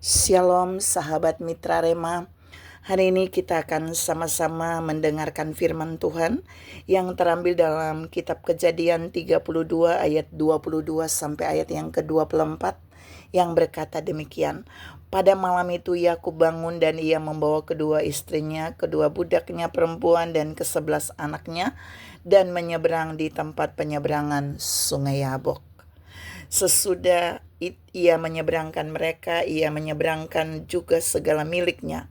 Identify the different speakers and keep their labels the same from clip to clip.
Speaker 1: Shalom sahabat Mitra Rema. Hari ini kita akan sama-sama mendengarkan firman Tuhan yang terambil dalam kitab Kejadian 32 ayat 22 sampai ayat yang ke-24 yang berkata demikian. Pada malam itu Yakub bangun dan ia membawa kedua istrinya, kedua budaknya perempuan dan ke-11 anaknya dan menyeberang di tempat penyeberangan Sungai Yabok. Sesudah ia menyeberangkan mereka, ia menyeberangkan juga segala miliknya.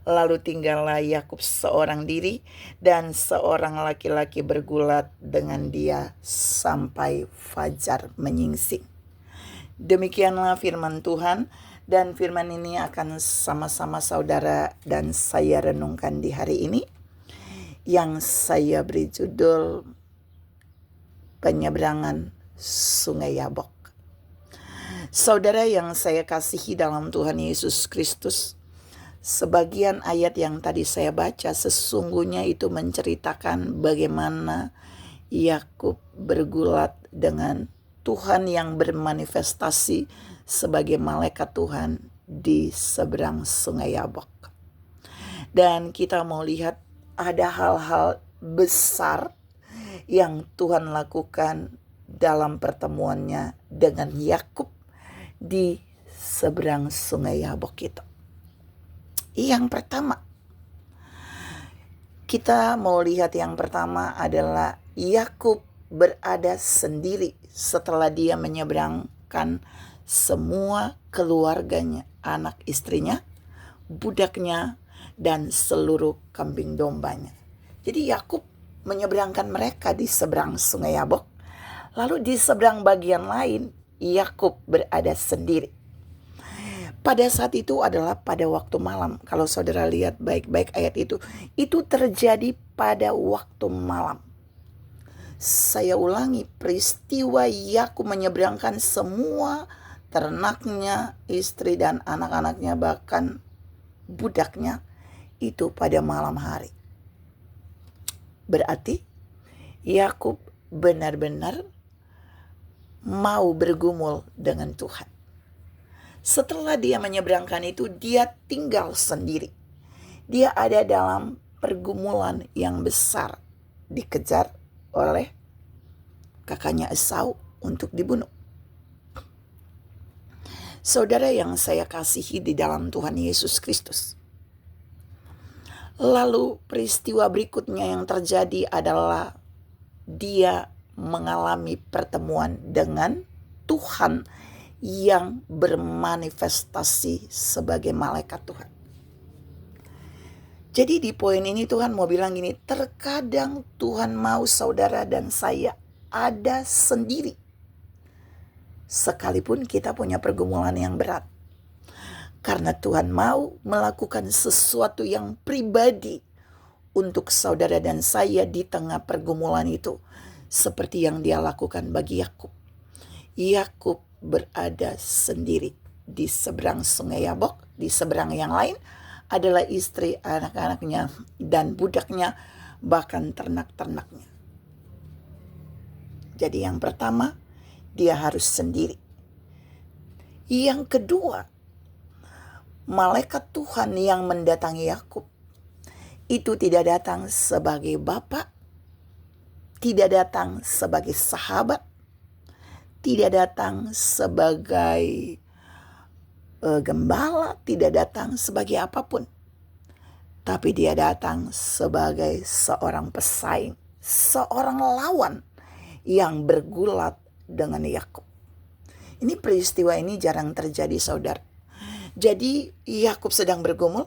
Speaker 1: Lalu tinggallah Yakub seorang diri dan seorang laki-laki bergulat dengan dia sampai fajar menyingsing. Demikianlah firman Tuhan, dan firman ini akan sama-sama saudara dan saya renungkan di hari ini, yang saya beri judul Penyeberangan Sungai Yabok. Saudara yang saya kasihi dalam Tuhan Yesus Kristus, sebagian ayat yang tadi saya baca sesungguhnya itu menceritakan bagaimana Yakub bergulat dengan Tuhan yang bermanifestasi sebagai malaikat Tuhan di seberang Sungai Yabok. Dan kita mau lihat ada hal-hal besar yang Tuhan lakukan dalam pertemuannya dengan Yakub di seberang Sungai Yabok itu. Yang pertama, kita mau lihat yang pertama adalah Yakub berada sendiri setelah dia menyeberangkan semua keluarganya, anak istrinya, budaknya, dan seluruh kambing dombanya. Jadi Yakub menyeberangkan mereka di seberang Sungai Yabok. Lalu di seberang bagian lain Yakub berada sendiri. Pada saat itu adalah pada waktu malam. Kalau saudara lihat baik-baik ayat itu terjadi pada waktu malam. Saya ulangi, peristiwa Yakub menyeberangkan semua ternaknya, istri dan anak-anaknya, bahkan budaknya, itu pada malam hari. Berarti Yakub benar-benar mau bergumul dengan Tuhan. Setelah dia menyeberangkan itu, dia tinggal sendiri. Dia ada dalam pergumulan yang besar, dikejar oleh kakaknya Esau untuk dibunuh. Saudara yang saya kasihi di dalam Tuhan Yesus Kristus. Lalu peristiwa berikutnya yang terjadi adalah dia mengalami pertemuan dengan Tuhan yang bermanifestasi sebagai malaikat Tuhan. Jadi di poin ini Tuhan mau bilang gini, terkadang Tuhan mau saudara dan saya ada sendiri. Sekalipun kita punya pergumulan yang berat. Karena Tuhan mau melakukan sesuatu yang pribadi untuk saudara dan saya di tengah pergumulan itu. Seperti yang dia lakukan bagi Yakub. Yakub berada sendiri di seberang Sungai Yabok. Di seberang yang lain adalah istri, anak-anaknya, dan budaknya, bahkan ternak-ternaknya. Jadi yang pertama, dia harus sendiri. Yang kedua, malaikat Tuhan yang mendatangi Yakub itu tidak datang sebagai bapak, tidak datang sebagai sahabat, tidak datang sebagai gembala, tidak datang sebagai apapun. Tapi dia datang sebagai seorang pesaing, seorang lawan yang bergulat dengan Yakub. Ini peristiwa ini jarang terjadi, saudara. Jadi Yakub sedang bergumul,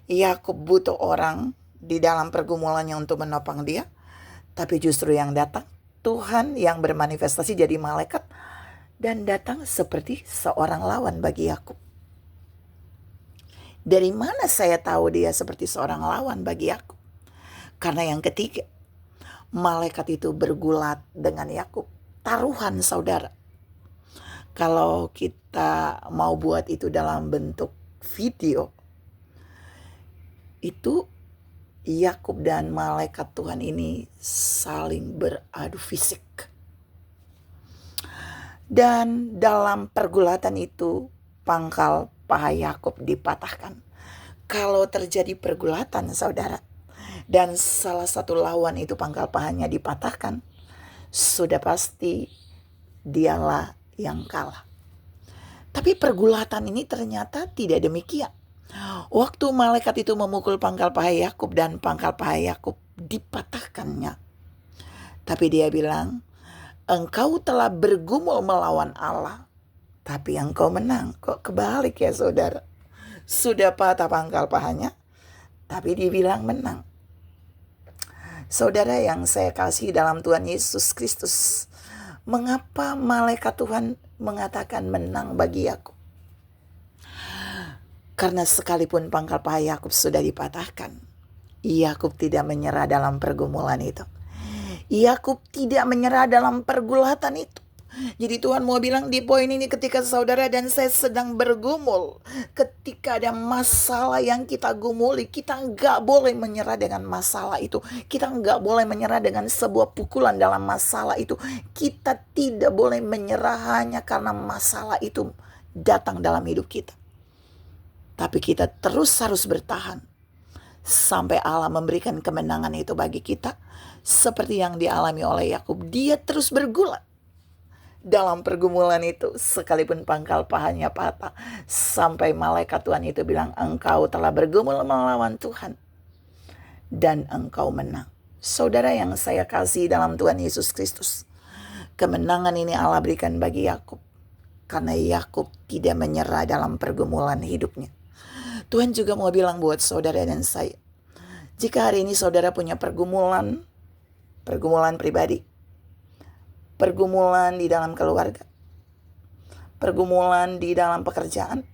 Speaker 1: Yakub butuh orang di dalam pergumulannya untuk menopang dia. Tapi justru yang datang Tuhan yang bermanifestasi jadi malaikat dan datang seperti seorang lawan bagi Yakub. Dari mana saya tahu dia seperti seorang lawan bagi Yakub? Karena yang ketiga, malaikat itu bergulat dengan Yakub. Taruhan, saudara. Kalau kita mau buat itu dalam bentuk video, itu Yakub dan malaikat Tuhan ini saling beradu fisik. Dan dalam pergulatan itu pangkal paha Yakub dipatahkan. Kalau terjadi pergulatan saudara, dan salah satu lawan itu pangkal pahanya dipatahkan, sudah pasti dialah yang kalah. Tapi pergulatan ini ternyata tidak demikian. Waktu malaikat itu memukul pangkal paha Yakub dan pangkal paha Yakub dipatahkannya. Tapi dia bilang, engkau telah bergumul melawan Allah, tapi engkau menang. Kok kebalik ya saudara? Sudah patah pangkal pahanya, tapi dibilang menang. Saudara yang saya kasih dalam Tuhan Yesus Kristus, mengapa malaikat Tuhan mengatakan menang bagi Yakub? Karena sekalipun pangkal paha Yakub sudah dipatahkan, Yakub tidak menyerah dalam pergumulan itu. Yakub tidak menyerah dalam pergulatan itu. Jadi Tuhan mau bilang di poin ini, ketika saudara dan saya sedang bergumul, ketika ada masalah yang kita gumuli, kita nggak boleh menyerah dengan masalah itu. Kita nggak boleh menyerah dengan sebuah pukulan dalam masalah itu. Kita tidak boleh menyerah hanya karena masalah itu datang dalam hidup kita. Tapi kita terus harus bertahan sampai Allah memberikan kemenangan itu bagi kita. Seperti yang dialami oleh Yakub, dia terus bergulat dalam pergumulan itu, sekalipun pangkal pahanya patah, sampai malaikat Tuhan itu bilang, engkau telah bergumul melawan Tuhan dan engkau menang. Saudara yang saya kasih dalam Tuhan Yesus Kristus, kemenangan ini Allah berikan bagi Yakub karena Yakub tidak menyerah dalam pergumulan hidupnya. Tuhan juga mau bilang buat saudara dan saya, jika hari ini saudara punya pergumulan pribadi, pergumulan di dalam keluarga, pergumulan di dalam pekerjaan,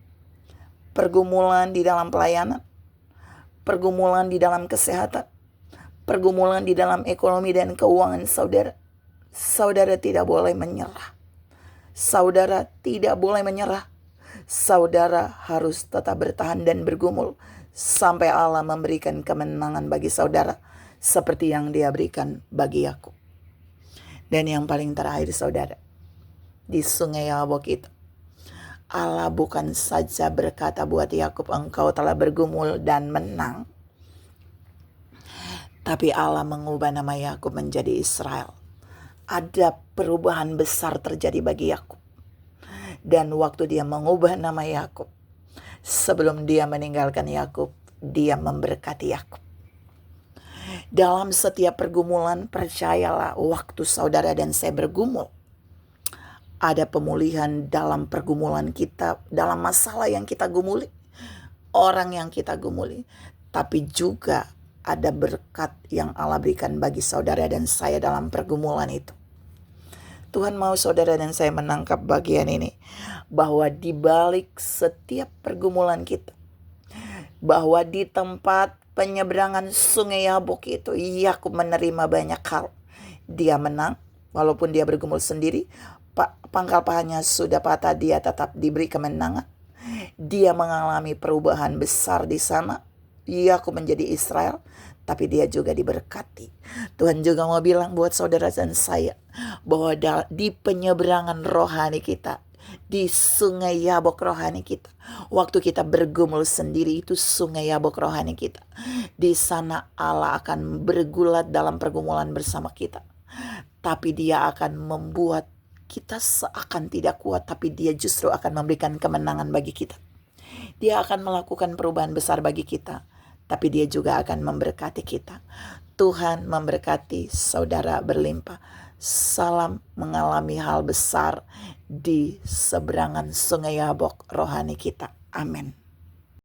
Speaker 1: pergumulan di dalam pelayanan, pergumulan di dalam kesehatan, pergumulan di dalam ekonomi dan keuangan saudara, saudara tidak boleh menyerah. Saudara tidak boleh menyerah. Saudara harus tetap bertahan dan bergumul sampai Allah memberikan kemenangan bagi saudara seperti yang Dia berikan bagi Yakub. Dan yang paling terakhir saudara, di sungai Yabok itu, Allah bukan saja berkata buat Yakub, engkau telah bergumul dan menang, tapi Allah mengubah nama Yakub menjadi Israel. Ada perubahan besar terjadi bagi Yakub. Dan waktu dia mengubah nama Yakub, sebelum dia meninggalkan Yakub, dia memberkati Yakub. Dalam setiap pergumulan, percayalah, waktu saudara dan saya bergumul, ada pemulihan dalam pergumulan kita, dalam masalah yang kita gumuli, orang yang kita gumuli. Tapi juga ada berkat yang Allah berikan bagi saudara dan saya dalam pergumulan itu. Tuhan mau saudara dan saya menangkap bagian ini, bahwa di balik setiap pergumulan kita, bahwa di tempat penyeberangan sungai Yabok itu, Yakub menerima banyak hal. Dia menang, walaupun dia bergumul sendiri, pangkal pahanya sudah patah, dia tetap diberi kemenangan. Dia mengalami perubahan besar di sana. Yakub menjadi Israel, tapi dia juga diberkati. Tuhan juga mau bilang buat saudara dan saya, bahwa di penyeberangan rohani kita, di sungai Yabok rohani kita, waktu kita bergumul sendiri, itu sungai Yabok rohani kita. Di sana Allah akan bergulat dalam pergumulan bersama kita. Tapi Dia akan membuat kita seakan tidak kuat, tapi Dia justru akan memberikan kemenangan bagi kita. Dia akan melakukan perubahan besar bagi kita, tapi Dia juga akan memberkati kita. Tuhan memberkati saudara berlimpah. Salam mengalami hal besar di seberangan sungai Yabok rohani kita. Amin.